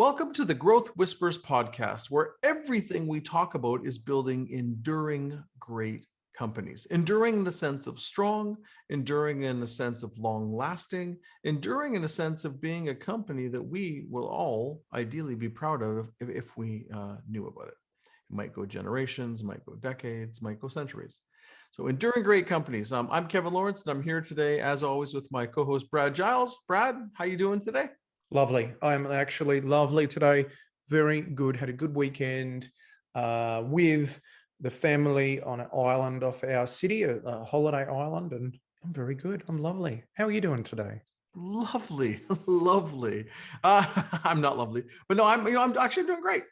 Welcome to the Growth Whisperers Podcast, where everything we talk about is building enduring great companies. Enduring in the sense of strong, enduring in the sense of long-lasting, enduring in the sense of being a company that we will all ideally be proud of if we knew about it. It might go generations, might go decades, might go centuries. So enduring great companies. I'm Kevin Lawrence, and I'm here today, as always, with my co-host, Brad Giles. Brad, how you doing today? Lovely. I'm actually lovely today. Very good. Had a good weekend with the family on an island off our city, a holiday island, and I'm very good. I'm lovely. How are you doing today? Lovely, lovely. I'm not lovely, but no, I'm actually doing great.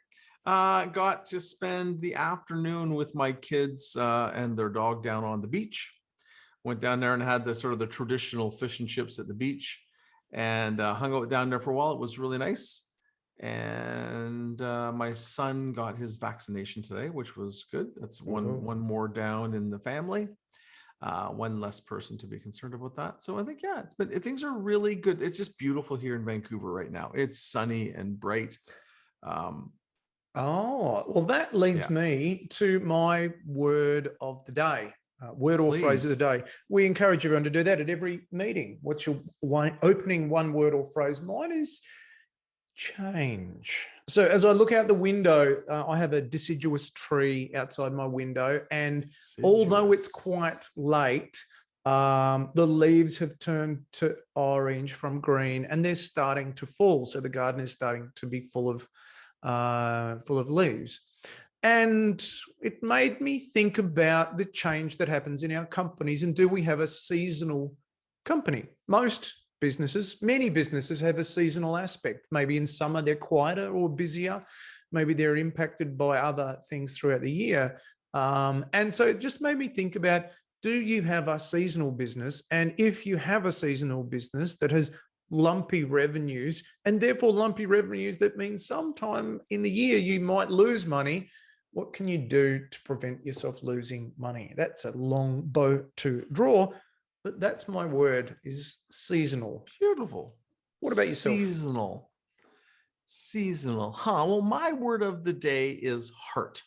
Got to spend the afternoon with my kids and their dog down on the beach. Went down there and had the traditional fish and chips at the beach, and hung out down there for a while. It was really nice. And my son got his vaccination today, which was good. That's one more down in the family. One less person to be concerned about that. So I think, things are really good. It's just beautiful here in Vancouver right now. It's sunny and bright. Well, that leads me to my word of the day. Word or phrase of the day. We encourage everyone to do that at every meeting. What's your opening one word or phrase? Mine is change. So as I look out the window, I have a deciduous tree outside my window, and although it's quite late, the leaves have turned to orange from green, and they're starting to fall. So the garden is starting to be full of leaves. And it made me think about the change that happens in our companies. And do we have a seasonal company? Many businesses have a seasonal aspect. Maybe in summer they're quieter or busier. Maybe they're impacted by other things throughout the year. And so it just made me think about, do you have a seasonal business? And if you have a seasonal business that has lumpy revenues, and therefore lumpy revenues, that means sometime in the year you might lose money. What can you do to prevent yourself losing money? That's a long bow to draw, but that's my word, is seasonal. Beautiful. What about yourself? Seasonal. Well, my word of the day is heart.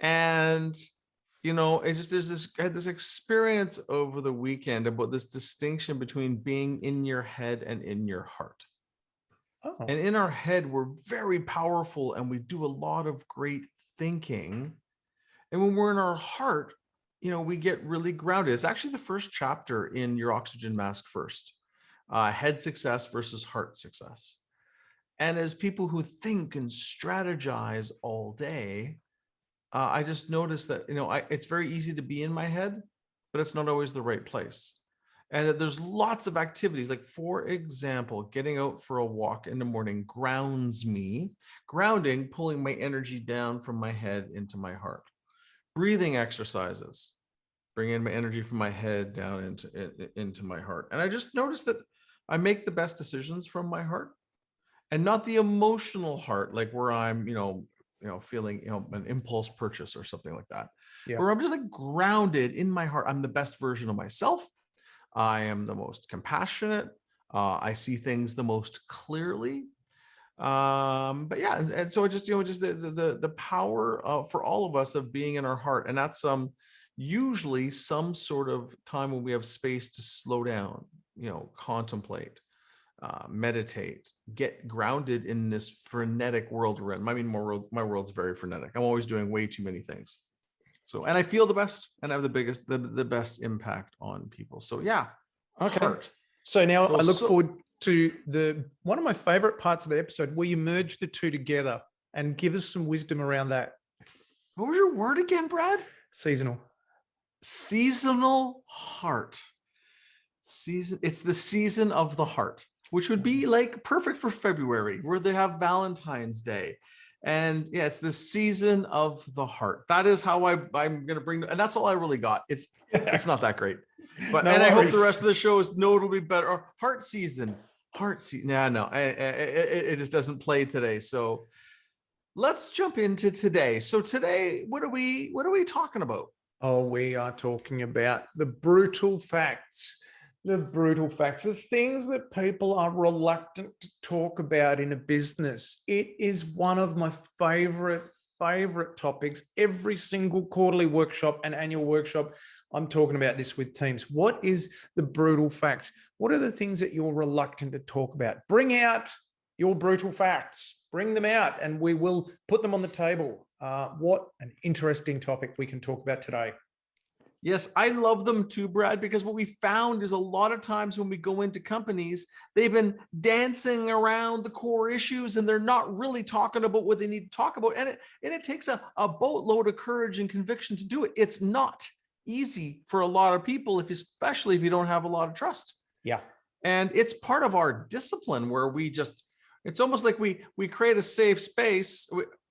And, I had this experience over the weekend about this distinction between being in your head and in your heart. And in our head, we're very powerful and we do a lot of great thinking. And when we're in our heart, we get really grounded. It's actually the first chapter in Your Oxygen Mask First, head success versus heart success. And as people who think and strategize all day, I just noticed that, it's very easy to be in my head, but it's not always the right place. And that there's lots of activities, like, for example, getting out for a walk in the morning grounds me. Grounding, pulling my energy down from my head into my heart. Breathing exercises, bringing my energy from my head down into my heart. And I just noticed that I make the best decisions from my heart, and not the emotional heart, like where I'm, feeling, an impulse purchase or something like that. Yeah. Where I'm just like grounded in my heart. I'm the best version of myself. I am the most compassionate. I see things the most clearly. But yeah, and so it just, just the power for all of us of being in our heart. And that's usually some sort of time when we have space to slow down, contemplate, meditate, get grounded in this frenetic world we're in. I mean, my world's very frenetic. I'm always doing way too many things. So, and I feel the best and have the best impact on people. So yeah. Okay. Heart. So now I look forward to one of my favorite parts of the episode where you merge the two together and give us some wisdom around that. What was your word again, Brad? Seasonal heart. It's the season of the heart, which would be like perfect for February, where they have Valentine's Day. And yeah, it's the season of the heart. That is how I'm going to bring, and that's all I really got. It's not that great, but I hope the rest of the show is notably better. Or heart season. No, it just doesn't play today. So let's jump into today. So today, what are we talking about? Oh, we are talking about the brutal facts. The brutal facts, the things that people are reluctant to talk about in a business. It is one of my favorite topics. Every single quarterly workshop and annual workshop, I'm talking about this with teams. What is the brutal facts? What are the things that you're reluctant to talk about? Bring out your brutal facts. Bring them out and we will put them on the table. What an interesting topic we can talk about today. Yes, I love them too, Brad, because what we found is a lot of times when we go into companies, they've been dancing around the core issues and they're not really talking about what they need to talk about. And it takes a boatload of courage and conviction to do it. It's not easy for a lot of people, especially if you don't have a lot of trust. Yeah. And it's part of our discipline where it's almost like we create a safe space.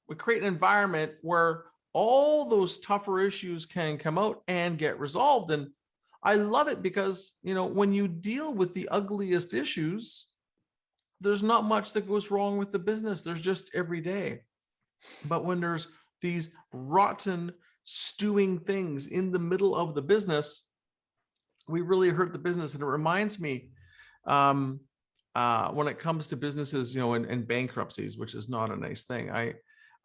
We create an environment where all those tougher issues can come out and get resolved. And I love it because, when you deal with the ugliest issues, there's not much that goes wrong with the business. There's just every day. But when there's these rotten, stewing things in the middle of the business, we really hurt the business. And it reminds me, when it comes to businesses, and bankruptcies, which is not a nice thing.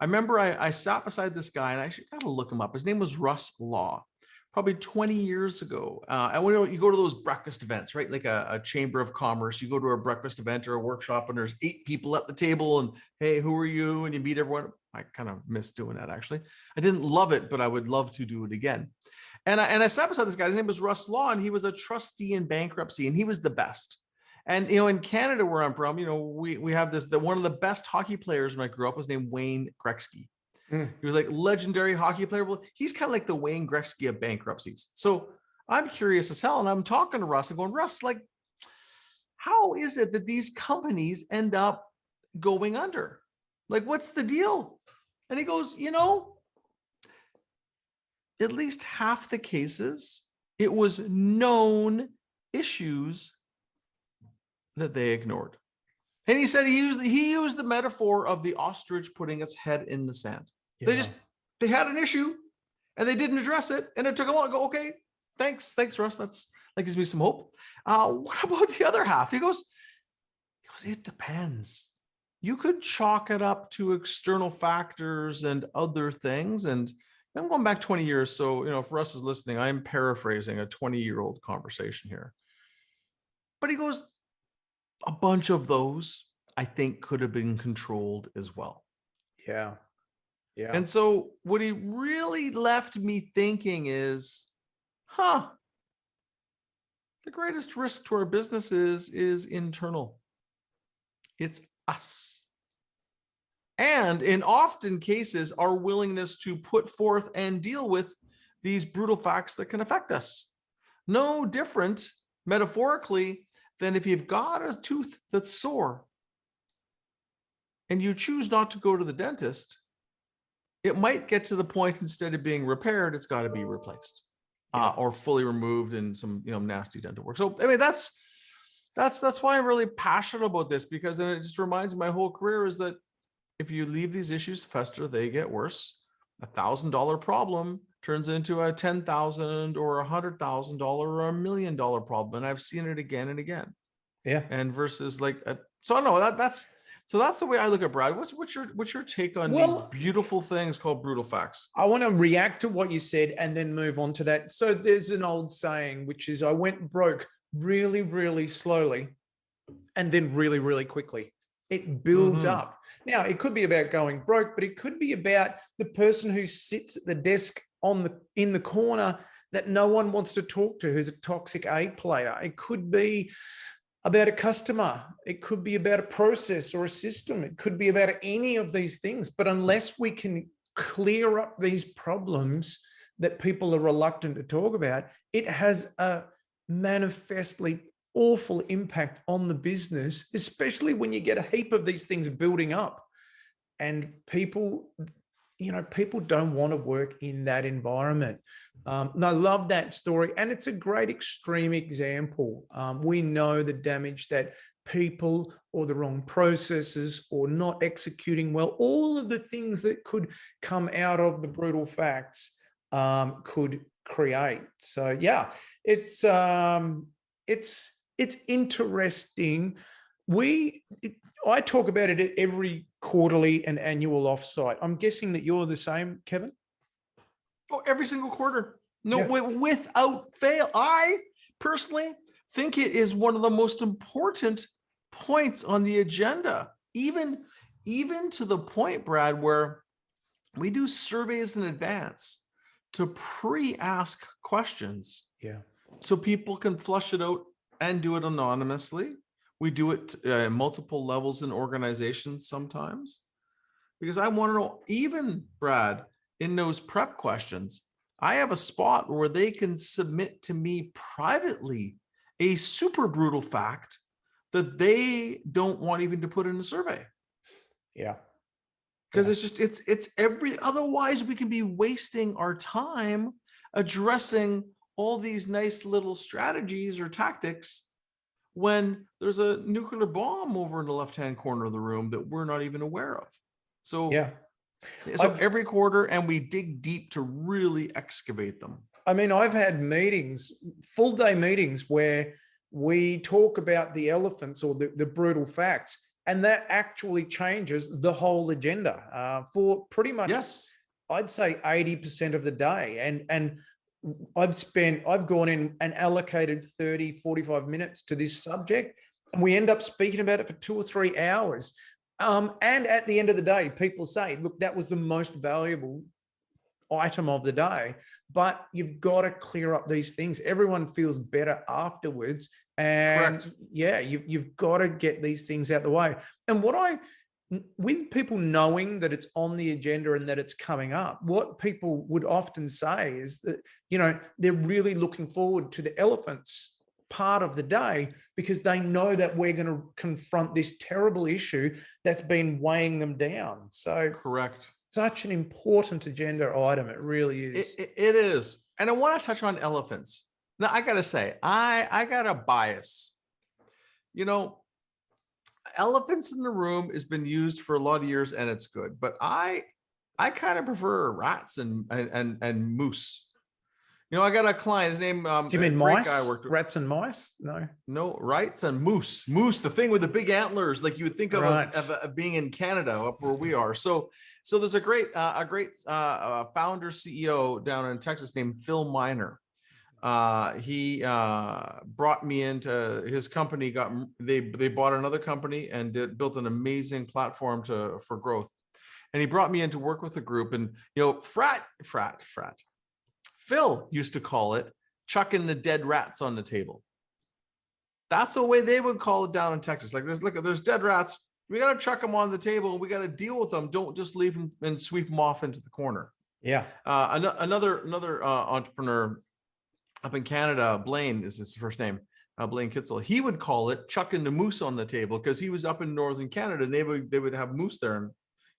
I remember I sat beside this guy, and I actually got to look him up. His name was Russ Law, probably 20 years ago. And when you go to those breakfast events, right? Like a chamber of commerce, you go to a breakfast event or a workshop and there's 8 people at the table and, hey, who are you? And you meet everyone. I kind of miss doing that, actually. I didn't love it, but I would love to do it again. And I sat beside this guy. His name was Russ Law, and he was a trustee in bankruptcy, and he was the best. And, in Canada where I'm from, we have one of the best hockey players when I grew up was named Wayne Gretzky. He was like legendary hockey player. Well, he's kind of like the Wayne Gretzky of bankruptcies. So I'm curious as hell. And I'm talking to Russ and going, Russ, like, how is it that these companies end up going under? Like, what's the deal? And he goes, at least half the cases, it was known issues that they ignored. And he said he used the metaphor of the ostrich putting its head in the sand. Yeah. They had an issue and they didn't address it, and it took a while to go, okay, thanks Russ, that gives me some hope. What about the other half? He goes, it depends. You could chalk it up to external factors and other things. And I'm going back 20 years. So, if Russ is listening, I'm paraphrasing a 20-year-old conversation here. But he goes, a bunch of those, I think, could have been controlled as well. Yeah. Yeah. And so what he really left me thinking is, the greatest risk to our business is internal. It's us. And in often cases, our willingness to put forth and deal with these brutal facts that can affect us. No different, metaphorically, than if you've got a tooth that's sore and you choose not to go to the dentist, it might get to the point, instead of being repaired, it's got to be replaced, or fully removed in some, nasty dental work. So, I mean, that's why I'm really passionate about this, because it just reminds me, my whole career is that if you leave these issues fester, they get worse. $1,000 problem turns into a $10,000 or $100,000 or $1 million problem. And I've seen it again and again. Yeah. And versus so I don't know, that's the way I look at Brad. What's your take on these beautiful things called brutal facts? I want to react to what you said and then move on to that. So there's an old saying, which is, I went broke really, really slowly and then really, really quickly. It builds up. Now, it could be about going broke, but it could be about the person who sits at the desk in the corner that no one wants to talk to, who's a toxic A player. It could be about a customer. It could be about a process or a system. It could be about any of these things. But unless we can clear up these problems that people are reluctant to talk about, it has a manifestly awful impact on the business, especially when you get a heap of these things building up. And people don't want to work in that environment. And I love that story. And it's a great extreme example. We know the damage that people or the wrong processes or not executing well, all of the things that could come out of the brutal facts could create. So yeah, it's it's interesting. I talk about it at every quarterly and annual offsite. I'm guessing that you're the same, Kevin? Oh, every single quarter. No, Yeah. without fail. I personally think it is one of the most important points on the agenda, even to the point, Brad, where we do surveys in advance to pre-ask questions. Yeah. So people can flush it out and do it anonymously. We do it at multiple levels in organizations sometimes, because I want to know, even Brad, in those prep questions, I have a spot where they can submit to me privately a super brutal fact that they don't want even to put in a survey. Yeah. Because it's every, otherwise we can be wasting our time addressing all these nice little strategies or tactics when there's a nuclear bomb over in the left-hand corner of the room that we're not even aware of. So yeah. So every quarter, and we dig deep to really excavate them. I mean, I've had meetings, full day meetings, where we talk about the elephants or the brutal facts, and that actually changes the whole agenda for pretty much, yes, I'd say 80% of the day. And I've gone in and allocated 30, 45 minutes to this subject, and we end up speaking about it for 2 or 3 hours. And at the end of the day, people say, look, that was the most valuable item of the day, but you've got to clear up these things. Everyone feels better afterwards. And correct. Yeah, you've got to get these things out the way. And with people knowing that it's on the agenda and that it's coming up, what people would often say is that, they're really looking forward to the elephants part of the day, because they know that we're going to confront this terrible issue that's been weighing them down. So correct. Such an important agenda item. It really is. It is. And I want to touch on elephants. Now, I got to say, I got a bias. Elephants in the room has been used for a lot of years and it's good, but I kind of prefer rats and moose. I got a client, his name, do you mean mice? Guy worked with. Rats and mice? No, rats and moose. Moose, the thing with the big antlers, like you would think of, right. of being in Canada up where we are. So there's a great founder CEO down in Texas named Phil Miner. He brought me into his company. They bought another company and built an amazing platform for growth. And he brought me in to work with a group, and frat. Phil used to call it chucking the dead rats on the table. That's the way they would call it down in Texas. Like there's dead rats. We got to chuck them on the table. We got to deal with them. Don't just leave them and sweep them off into the corner. Yeah. Another entrepreneur up in Canada, Blaine is his first name, Blaine Kitzel. He would call it chucking the moose on the table, because he was up in northern Canada and they would have moose there, and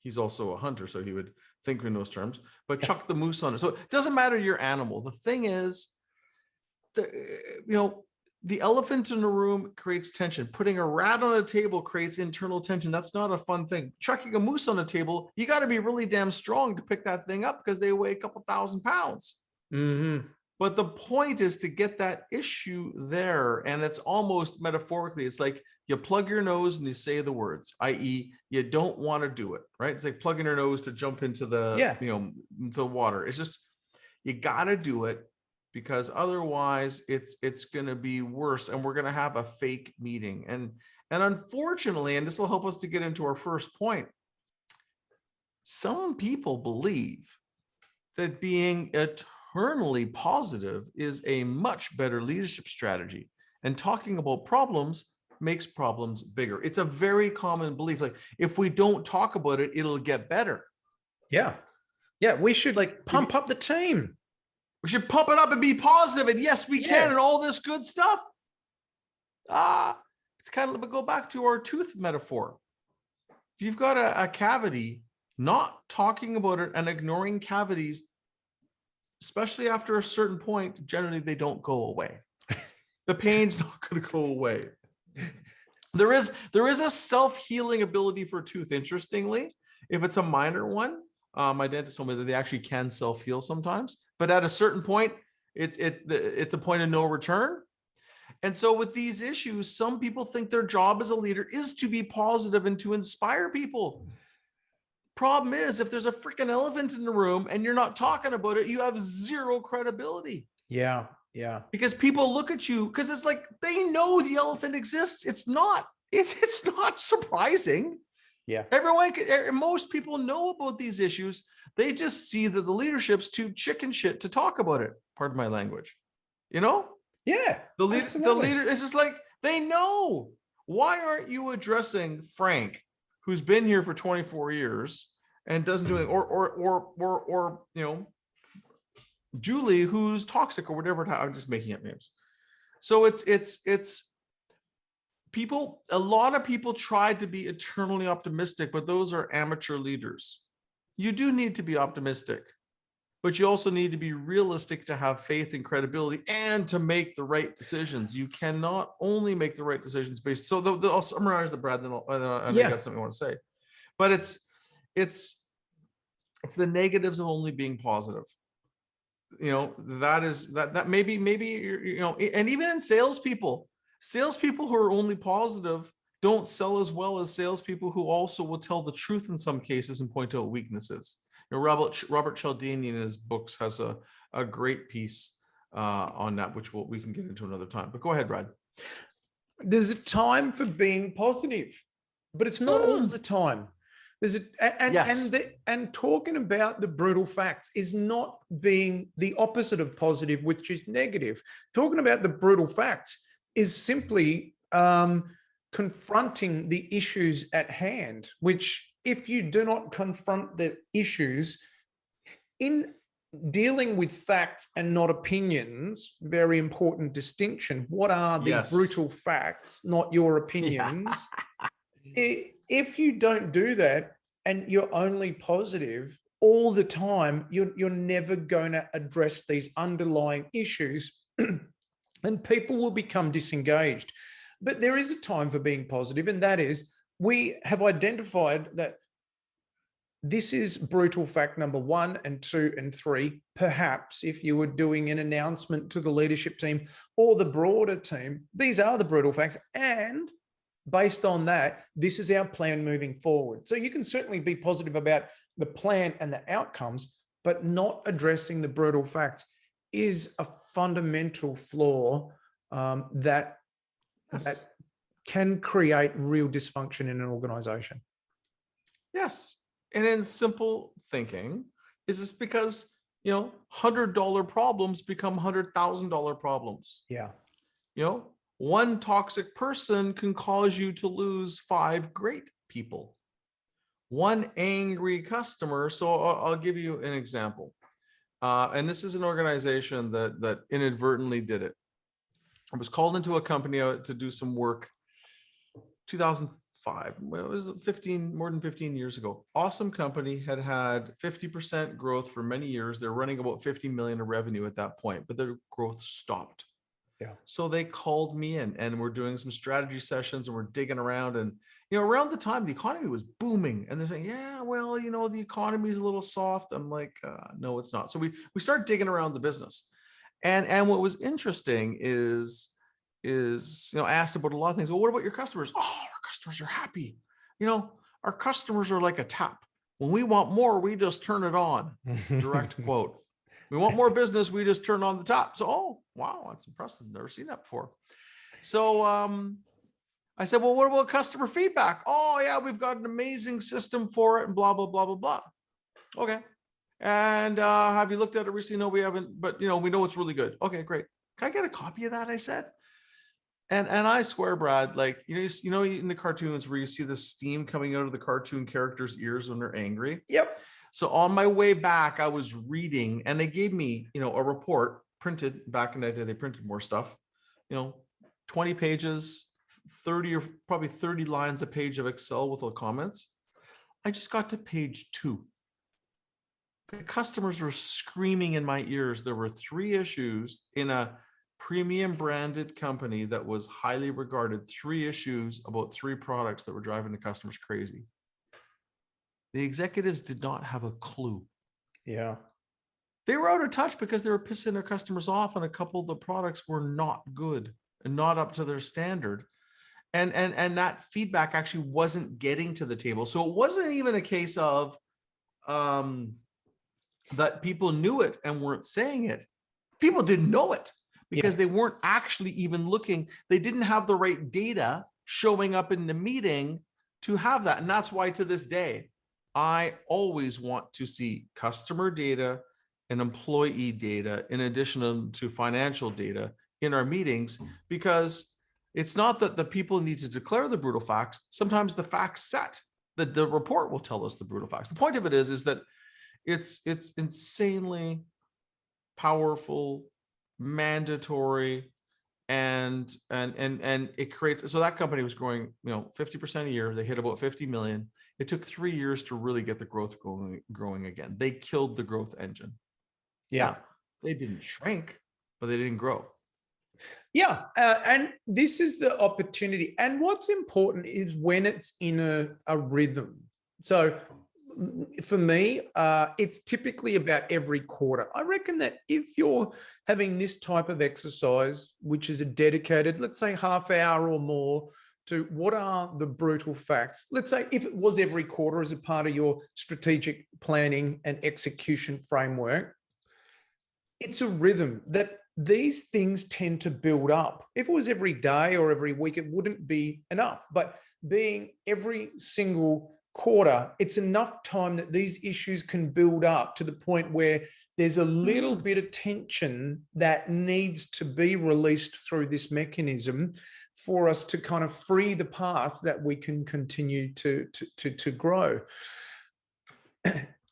he's also a hunter, so he would think in those terms. But chuck the moose on it. So it doesn't matter your animal. The thing is, the elephant in the room creates tension. Putting a rat on a table creates internal tension. That's not a fun thing. Chucking a moose on a table, you got to be really damn strong to pick that thing up, because they weigh a couple thousand pounds. Mm-hmm. But the point is to get that issue there. And it's almost metaphorically, it's like you plug your nose and you say the words, i.e. you don't want to do it, right? It's like plugging your nose to jump into the water. It's just, you got to do it, because otherwise it's going to be worse, and we're going to have a fake meeting. And unfortunately, and this will help us to get into our first point, some people believe that being eternally positive is a much better leadership strategy, and talking about problems makes problems bigger. It's a very common belief. Like, if we don't talk about it, it'll get better. Yeah. We should pump up the team. We should pump it up and be positive, and yes, we can, and all this good stuff. It's kind of, go back to our tooth metaphor. If you've got a cavity, not talking about it and ignoring cavities, especially after a certain point, generally they don't go away. The pain's not going to go away. There is a self-healing ability for a tooth. Interestingly, if it's a minor one, my dentist told me that they actually can self-heal sometimes, but at a certain point, it's a point of no return. And so with these issues, some people think their job as a leader is to be positive and to inspire people. Problem is, if there's a freaking elephant in the room and you're not talking about it, you have zero credibility. Yeah. Yeah. Because people look at you, because it's like they know the elephant exists. It's not surprising. Yeah. Most people know about these issues. They just see that the leadership's too chicken shit to talk about it. Pardon my language. You know? Yeah. The leader is just like, they know. Why aren't you addressing Frank, who's been here for 24 years and doesn't do anything, or you know, Julie, who's toxic or whatever? I'm just making up names. So it's people. A lot of people try to be eternally optimistic, but those are amateur leaders. You do need to be optimistic, but you also need to be realistic to have faith and credibility and to make the right decisions. You cannot only make the right decisions based. So I'll summarize the Brad, then I got something I want to say. But it's the negatives of only being positive. You know, that maybe you're, you know, and even in salespeople who are only positive don't sell as well as salespeople who also will tell the truth in some cases and point out weaknesses. You know, Robert Cialdini in his books has a great piece on that, which we can get into another time. But go ahead, Brad. There's a time for being positive, but it's not all the time. There's and talking about the brutal facts is not being the opposite of positive, which is negative. Talking about the brutal facts is simply confronting the issues at hand, which if you do not confront the issues in dealing with facts and not opinions, very important distinction. What are the brutal facts, not your opinions? Yeah. If you don't do that and you're only positive all the time, you're never going to address these underlying issues and people will become disengaged. But there is a time for being positive, and that is we have identified that this is brutal fact number 1 and 2 and 3. Perhaps if you were doing an announcement to the leadership team or the broader team, these are the brutal facts. And based on that, this is our plan moving forward. So you can certainly be positive about the plan and the outcomes, but not addressing the brutal facts is a fundamental flaw that can create real dysfunction in an organization. Yes. And in simple thinking, is this because, you know, $100 problems become $100,000 problems? Yeah. You know, one toxic person can cause you to lose 5 great people. One angry customer. So I'll give you an example. And this is an organization that inadvertently did it. I was called into a company to do some work 2005. Well, it was more than 15 years ago. Awesome company, had 50% growth for many years. They're running about 50 million of revenue at that point, but their growth stopped. Yeah. So they called me in and we're doing some strategy sessions and we're digging around. And, you know, around the time the economy was booming and they're saying, yeah, well, you know, the economy is a little soft. I'm like, no, it's not. So we start digging around the business. And what was interesting is, you know, asked about a lot of things. Well, what about your customers? Oh, our customers are happy. You know, our customers are like a tap. When we want more, we just turn it on. Direct quote. We want more business, we just turn on the tap. So, oh, wow, that's impressive. Never seen that before. So I said, well, what about customer feedback? Oh, yeah, we've got an amazing system for it and blah, blah, blah, blah, blah. Okay. And have you looked at it recently? No, we haven't, but you know, we know it's really good. Okay, great. Can I get a copy of that? I said. And I swear, Brad, like, you know, in the cartoons where you see the steam coming out of the cartoon characters' ears when they're angry. Yep. So on my way back, I was reading and they gave me, you know, a report printed back in that day. They printed more stuff, you know, 20 pages, 30 or probably 30 lines a page of Excel with all comments. I just got to page 2. The customers were screaming in my ears. There were 3 issues in a premium branded company that was highly regarded, 3 issues about 3 products that were driving the customers crazy. The executives did not have a clue. Yeah. They were out of touch because they were pissing their customers off and a couple of the products were not good. not up to their standard. And that feedback actually wasn't getting to the table. So it wasn't even a case of that people knew it and weren't saying it. People didn't know it because they weren't actually even looking. They didn't have the right data showing up in the meeting to have that. And that's why to this day, I always want to see customer data and employee data in addition to financial data in our meetings, because it's not that the people need to declare the brutal facts. Sometimes the facts set, the report will tell us the brutal facts. The point of it is that it's insanely powerful, mandatory, and it creates. So that company was growing, 50% a year. They hit about 50 million. It took 3 years to really get the growth growing again. They killed the growth engine. Yeah, they didn't shrink, but they didn't grow. Yeah, and this is the opportunity. And what's important is when it's in a rhythm. So for me, it's typically about every quarter. I reckon that if you're having this type of exercise, which is a dedicated, let's say half hour or more, to what are the brutal facts? Let's say if it was every quarter as a part of your strategic planning and execution framework, it's a rhythm that these things tend to build up. If it was every day or every week, it wouldn't be enough. But being every single quarter, it's enough time that these issues can build up to the point where there's a little bit of tension that needs to be released through this mechanism for us to kind of free the path that we can continue to grow.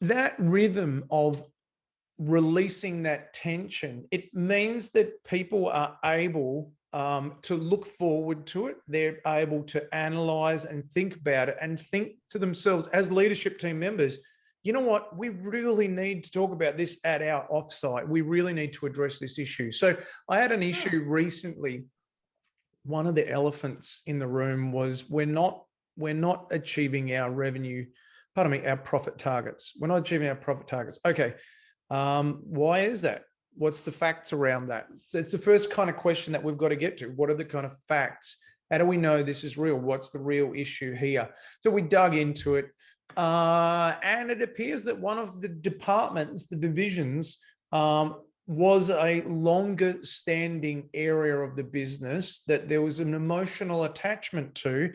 That rhythm of releasing that tension, it means that people are able to look forward to it. They're able to analyze and think about it and think to themselves as leadership team members, you know what, we really need to talk about this at our offsite. We really need to address this issue. So I had an issue recently. One of the elephants in the room was we're not achieving our our profit targets. We're not achieving our profit targets. Okay. Why is that? What's the facts around that? So it's the first kind of question that we've got to get to. What are the kind of facts? How do we know this is real? What's the real issue here? So we dug into it. And it appears that one of the departments, the divisions, was a longer standing area of the business that there was an emotional attachment to,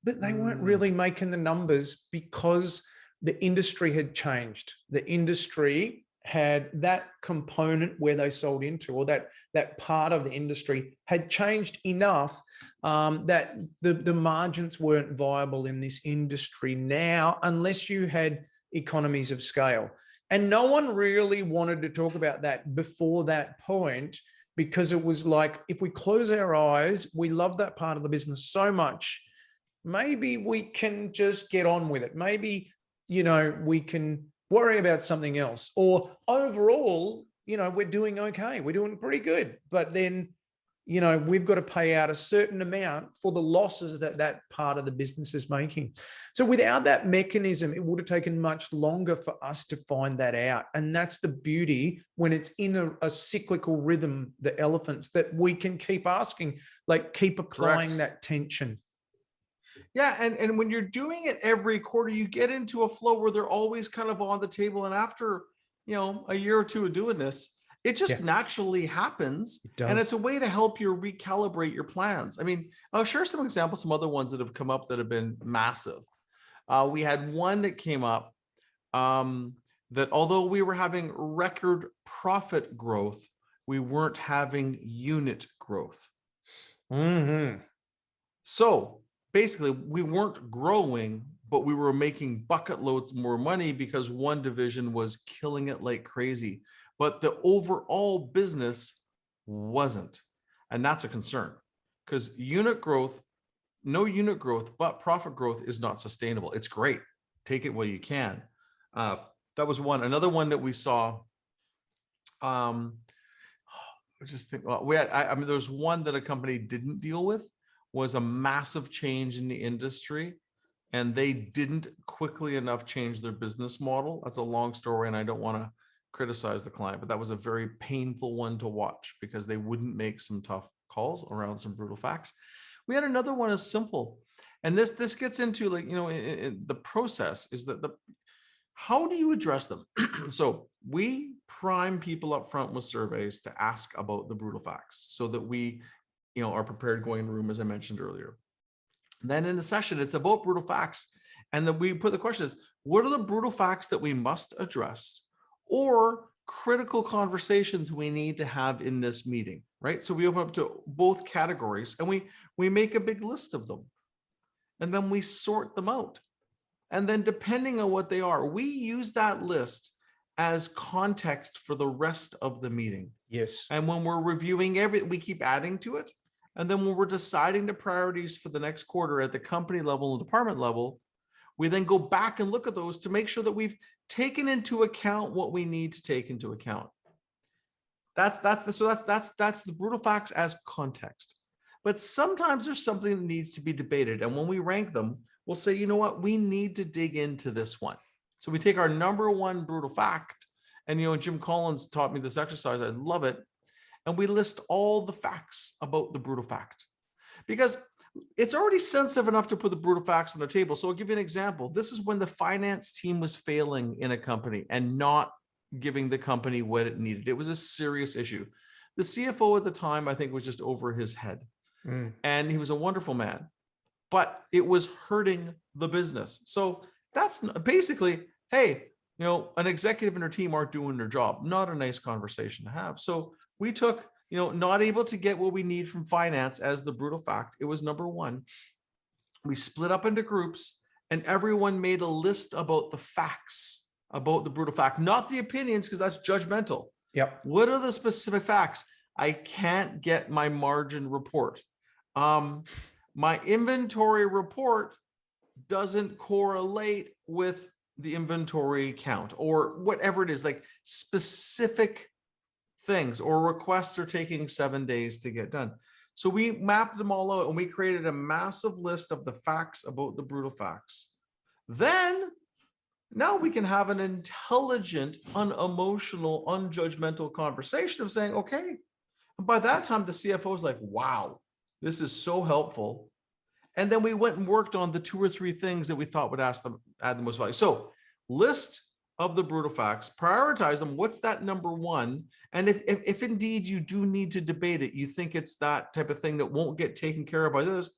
but they weren't really making the numbers because the industry had changed. The industry had that component where they sold into, or that part of the industry had changed enough that the margins weren't viable in this industry now unless you had economies of scale. And no one really wanted to talk about that before that point, because it was like, if we close our eyes, we love that part of the business so much, maybe we can just get on with it. Maybe, we can worry about something else, or overall, we're doing okay. We're doing pretty good. But then, we've got to pay out a certain amount for the losses that part of the business is making. So without that mechanism, it would have taken much longer for us to find that out. And that's the beauty when it's in a cyclical rhythm, the elephants, that we can keep asking, keep applying that tension. Yeah, and when you're doing it every quarter, you get into a flow where they're always kind of on the table. And after, a year or two of doing this, it just naturally happens. And it's a way to help you recalibrate your plans. I mean, I'll share some examples, some other ones that have come up that have been massive. We had one that came up that although we were having record profit growth, we weren't having unit growth. Mm-hmm. So basically, we weren't growing, but we were making bucket loads more money because one division was killing it like crazy. But the overall business wasn't. And that's a concern, because no unit growth, but profit growth is not sustainable. It's great. Take it while you can. That was one. Another one that we saw, I just think, well, there's one that a company didn't deal with, was a massive change in the industry, and they didn't quickly enough change their business model. That's a long story, and I don't want to criticize the client, but that was a very painful one to watch because they wouldn't make some tough calls around some brutal facts. We had another one as simple. And this gets into like, the process is that how do you address them? So we prime people up front with surveys to ask about the brutal facts so that we, are prepared going in the room, as I mentioned earlier. Then in the session, it's about brutal facts. And then we put the question is, what are the brutal facts that we must address or critical conversations we need to have in this meeting, right? So we open up to both categories and we make a big list of them. And then we sort them out. And then depending on what they are, we use that list as context for the rest of the meeting. Yes. And when we're reviewing we keep adding to it. And then when we're deciding the priorities for the next quarter at the company level and department level, we then go back and look at those to make sure that we've taken into account what we need to take into account. That's the brutal facts as context. But sometimes there's something that needs to be debated. And when we rank them, we'll say, you know what, we need to dig into this one. So we take our number one brutal fact, and Jim Collins taught me this exercise. I love it. And we list all the facts about the brutal fact, because it's already sensitive enough to put the brutal facts on the table. So I'll give you an example. This is when the finance team was failing in a company and not giving the company what it needed. It was a serious issue. The CFO at the time, I think, was just over his head. And he was a wonderful man, but it was hurting the business. So that's basically, hey, an executive and her team aren't doing their job. Not a nice conversation to have. So we took, not able to get what we need from finance as the brutal fact. It was number one. We split up into groups and everyone made a list about the facts, about the brutal fact, not the opinions, because that's judgmental. Yep. What are the specific facts? I can't get my margin report. My inventory report doesn't correlate with the inventory count, or whatever it is, like specific things, or requests are taking 7 days to get done. So we mapped them all out and we created a massive list of the facts about the brutal facts. Then now we can have an intelligent, unemotional, unjudgmental conversation of saying, okay. And by that time, the CFO was like, wow, this is so helpful. And then we went and worked on the 2 or 3 things that we thought would add the most value. So list of the brutal facts, prioritize them. What's that number one? And if indeed you do need to debate it, you think it's that type of thing that won't get taken care of by others,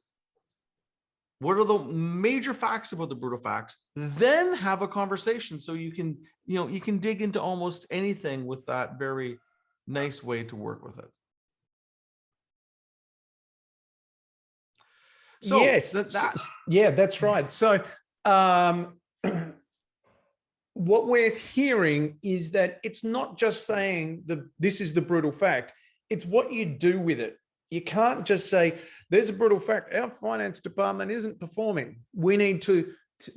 what are the major facts about the brutal facts? Then have a conversation so you can, you can dig into almost anything with that very nice way to work with it. So yes, that's right. So what we're hearing is that it's not just saying this is the brutal fact, it's what you do with it. You can't just say, there's a brutal fact, our finance department isn't performing. We need to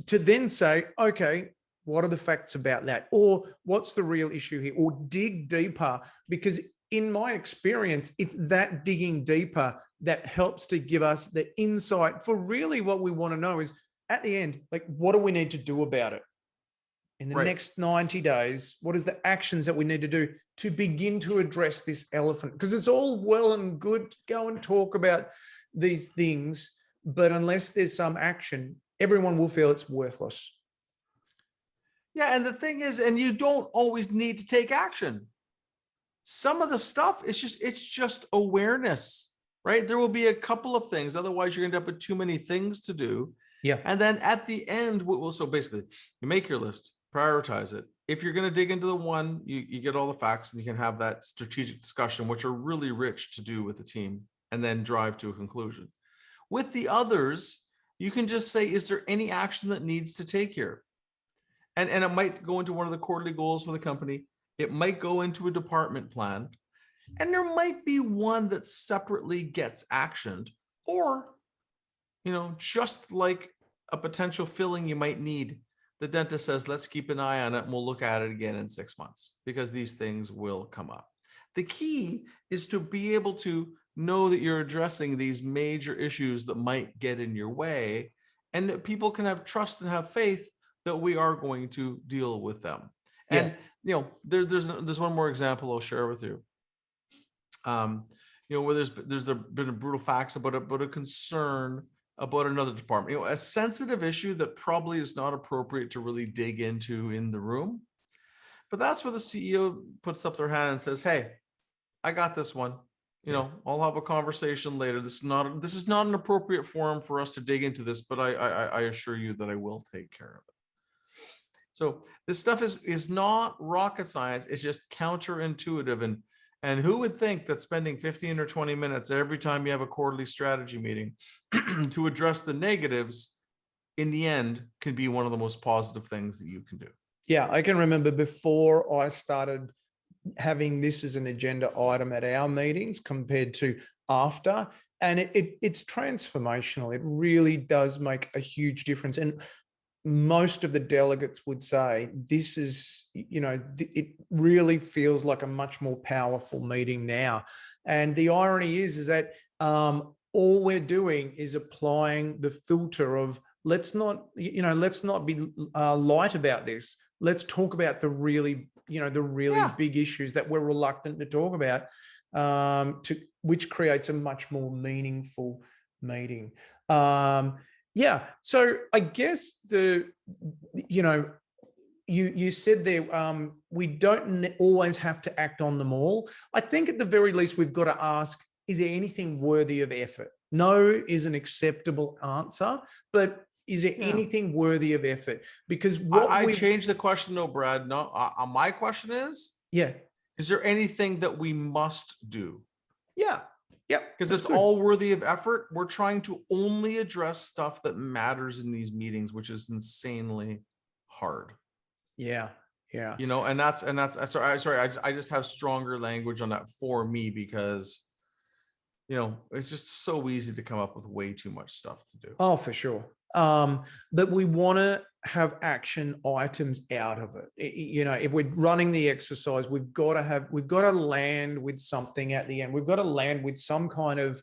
then say, okay, what are the facts about that? Or what's the real issue here? Or dig deeper, because in my experience, it's that digging deeper that helps to give us the insight for really what we want to know is, at the end, like, what do we need to do about it? In the next 90 days, what is the actions that we need to do to begin to address this elephant? Because it's all well and good, go and talk about these things, but unless there's some action, everyone will feel it's worthless. Yeah, and the thing is, and you don't always need to take action. Some of the stuff, it's just awareness, right? There will be a couple of things. Otherwise, you're going to end up with too many things to do. Yeah. And then at the end, so basically, you make your list, prioritize it. If you're going to dig into the one, you get all the facts and you can have that strategic discussion, which are really rich to do with the team, and then drive to a conclusion. With the others, you can just say, is there any action that needs to take here? And it might go into one of the quarterly goals for the company. It might go into a department plan. And there might be one that separately gets actioned, or, just like a potential filling you might need, the dentist says, let's keep an eye on it and we'll look at it again in 6 months, because these things will come up. The key is to be able to know that you're addressing these major issues that might get in your way, and that people can have trust and have faith that we are going to deal with them. And, there's one more example I'll share with you. where there's been a brutal facts about a concern about another department, a sensitive issue that probably is not appropriate to really dig into in the room. But that's where the CEO puts up their hand and says, hey, I got this one. I'll have a conversation later. This is not an appropriate forum for us to dig into this, but I assure you that I will take care of it. So this stuff is not rocket science. It's just counterintuitive. And who would think that spending 15 or 20 minutes every time you have a quarterly strategy meeting to address the negatives in the end can be one of the most positive things that you can do. Yeah, I can remember before I started having this as an agenda item at our meetings compared to after, and it's transformational. It really does make a huge difference. And most of the delegates would say this is, it really feels like a much more powerful meeting now. And the irony is that all we're doing is applying the filter of let's not be light about this. Let's talk about the really big issues that we're reluctant to talk about, which creates a much more meaningful meeting. So I guess you said there, we don't always have to act on them all. I think at the very least, we've got to ask, is there anything worthy of effort? No is an acceptable answer, but is there anything worthy of effort? Because I changed the question, though, Brad. No, my question is, is there anything that we must do? Yeah. Because it's all worthy of effort. We're trying to only address stuff that matters in these meetings, which is insanely hard. Yeah. And that's sorry. I just have stronger language on that for me because, it's just so easy to come up with way too much stuff to do. Oh, for sure. But we want to have action items out of it. If we're running the exercise, we've got to land with something at the end. We've got to land with some kind of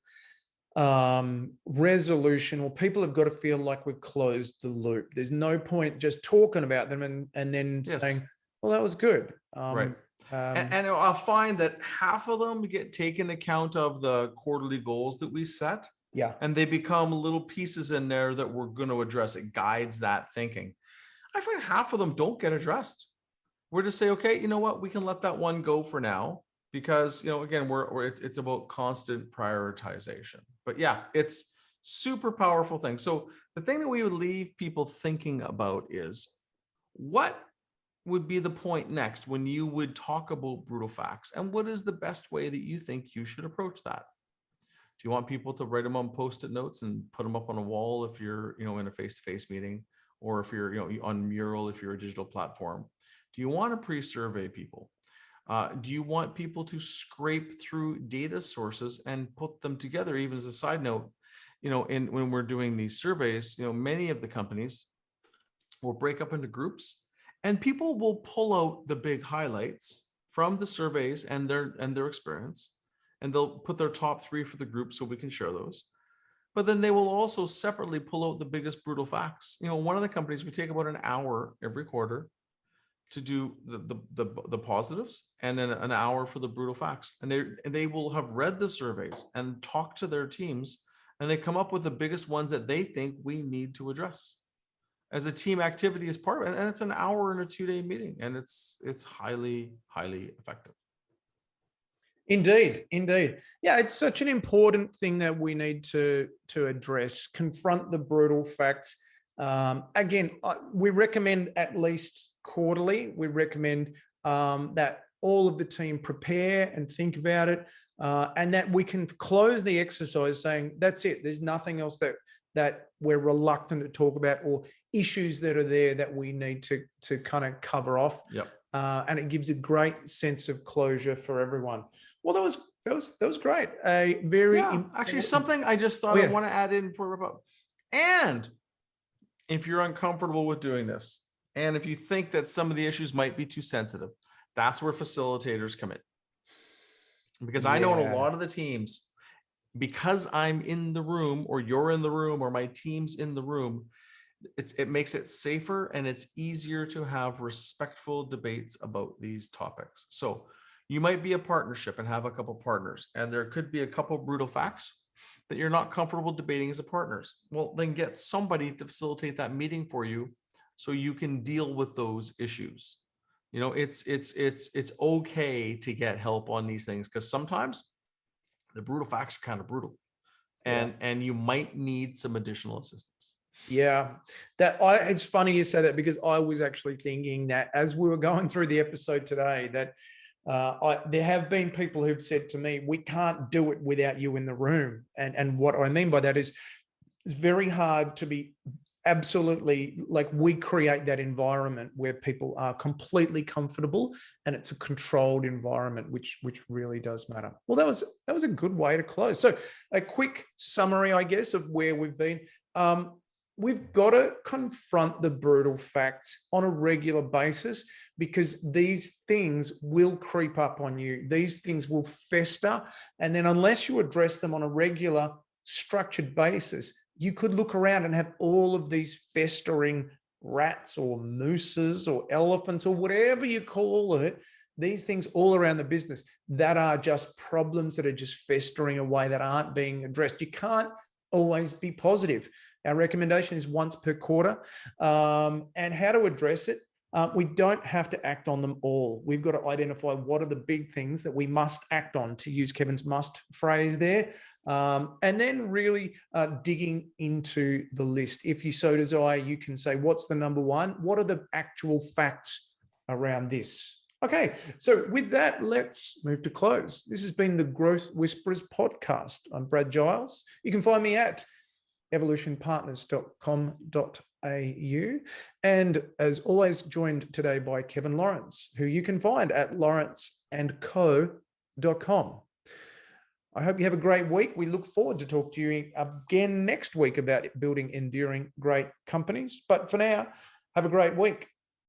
resolution, or people have got to feel like we've closed the loop. There's no point just talking about them and then saying, well, that was good. Right. And I'll find that half of them get taken account of the quarterly goals that we set. Yeah. And they become little pieces in there that we're going to address. It guides that thinking. I find half of them don't get addressed. We're just say, okay, you know what? We can let that one go for now because, again, it's about constant prioritization. But yeah, it's super powerful thing. So the thing that we would leave people thinking about is what would be the point next when you would talk about brutal facts, and what is the best way that you think you should approach that? Do you want people to write them on Post-it notes and put them up on a wall if you're, in a face-to-face meeting, or if you're, on Mural, if you're a digital platform? Do you want to pre-survey people? Do you want people to scrape through data sources and put them together? Even as a side note, when we're doing these surveys, many of the companies will break up into groups, and people will pull out the big highlights from the surveys and their experience. And they'll put their top 3 for the group so we can share those. But then they will also separately pull out the biggest brutal facts. One of the companies, we take about an hour every quarter to do the positives, and then an hour for the brutal facts. And they will have read the surveys and talk to their teams, and they come up with the biggest ones that they think we need to address as a team activity as part of it. And it's an hour in a 2-day meeting, and it's highly, highly effective. Indeed. Yeah, it's such an important thing that we need to address. Confront the brutal facts. Again, we recommend at least quarterly. We recommend that all of the team prepare and think about it, and that we can close the exercise saying, that's it. There's nothing else that we're reluctant to talk about, or issues that are there that we need to kind of cover off. Yep. And it gives a great sense of closure for everyone. Well, that was great. A very actually something I just thought I want to add in for about. And if you're uncomfortable with doing this, and if you think that some of the issues might be too sensitive, that's where facilitators come in. Because I know in a lot of the teams, because I'm in the room, or you're in the room, or my team's in the room, it makes it safer and it's easier to have respectful debates about these topics. So You might be a partnership and have a couple partners, and there could be a couple brutal facts that you're not comfortable debating as a partners. Well, then get somebody to facilitate that meeting for you so you can deal with those issues. You know, it's okay to get help on these things, because sometimes the brutal facts are kind of brutal, and you might need some additional assistance. Yeah, it's funny you say that, because I was actually thinking that as we were going through the episode today, that there have been people who've said to me, we can't do it without you in the room. And what I mean by that is, it's very hard to be absolutely, like, we create that environment where people are completely comfortable, and it's a controlled environment, which really does matter. Well, that was a good way to close. So a quick summary, I guess, of where we've been. We've got to confront the brutal facts on a regular basis, because these things will creep up on you. These things will fester. And then unless you address them on a regular, structured basis, you could look around and have all of these festering rats or mooses or elephants or whatever you call it, these things all around the business that are just problems that are just festering away, that aren't being addressed. You can't always be positive. Our recommendation is once per quarter. And how to address it, we don't have to act on them all. We've got to identify what are the big things that we must act on, to use Kevin's must phrase there. And then really digging into the list. If you so desire, you can say, what's the number one? What are the actual facts around this? Okay, so with that, let's move to close. This has been the Growth Whisperers podcast. I'm Brad Giles. You can find me at evolutionpartners.com.au. And as always, joined today by Kevin Lawrence, who you can find at lawrenceandco.com. I hope you have a great week. We look forward to talk to you again next week about building enduring great companies. But for now, have a great week.